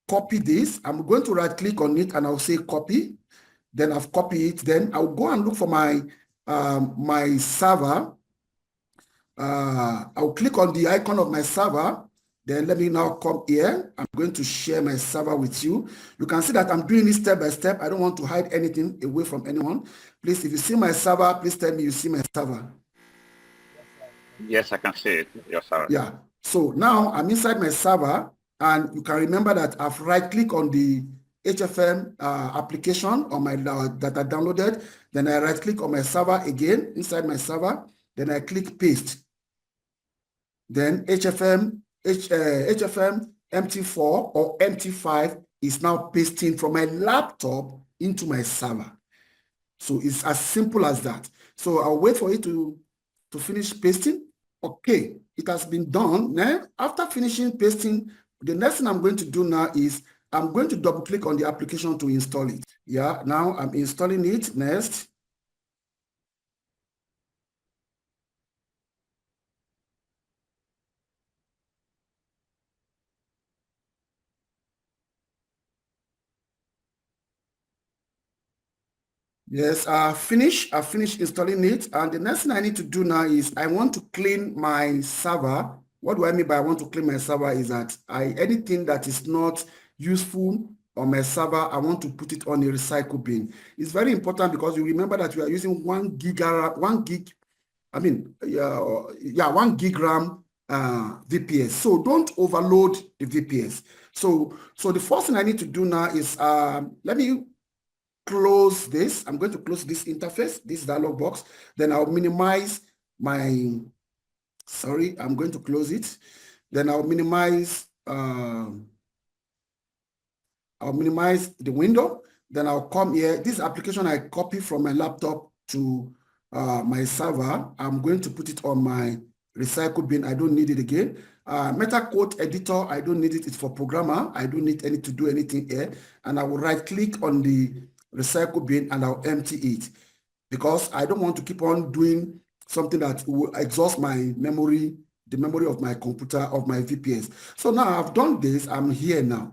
copy this. I'm going to right click on it and I'll say copy. Then I've copied it. Then I'll go and look for my my server. I'll click on the icon of my server. Then let me now come here. I'm going to share my server with you. You can see that I'm doing it step by step. I don't want to hide anything away from anyone. Please, if you see my server, please tell me you see my server. Yes, I can see it. Yes, sir. Yeah. So now I'm inside my server, and you can remember that I've right-clicked on the HFM application on my that I downloaded. Then I right-click on my server again inside my server. Then I click paste. Then HFM MT4 or MT5 is now pasting from my laptop into my server. So it's as simple as that. So I'll wait for it to finish pasting. Okay, it has been done. Now, after finishing pasting, the next thing I'm going to do now is I'm going to double click on the application to install it. Yeah, now I'm installing it. Next. Yes, I finished installing it. And the next thing I need to do now is I want to clean my server. What do I mean by I want to clean my server is that anything that is not useful on my server, I want to put it on a recycle bin. It's very important because you remember that we are using 1 gig RAM VPS. So don't overload the VPS. So the first thing I need to do now is let me close this. I'm going to close this interface, this dialog box. Then I'll minimize my, I'm going to close it. Then I'll minimize the window. Then I'll come here. This application I copy from my laptop to my server. I'm going to put it on my recycle bin. I don't need it again. Metacode editor, I don't need it. It's for programmer. I don't need to do anything here. And I will right click on the recycle bin and I'll empty it because I don't want to keep on doing something that will exhaust my memory, the memory of my computer, of my VPS. So now I've done this, I'm here now.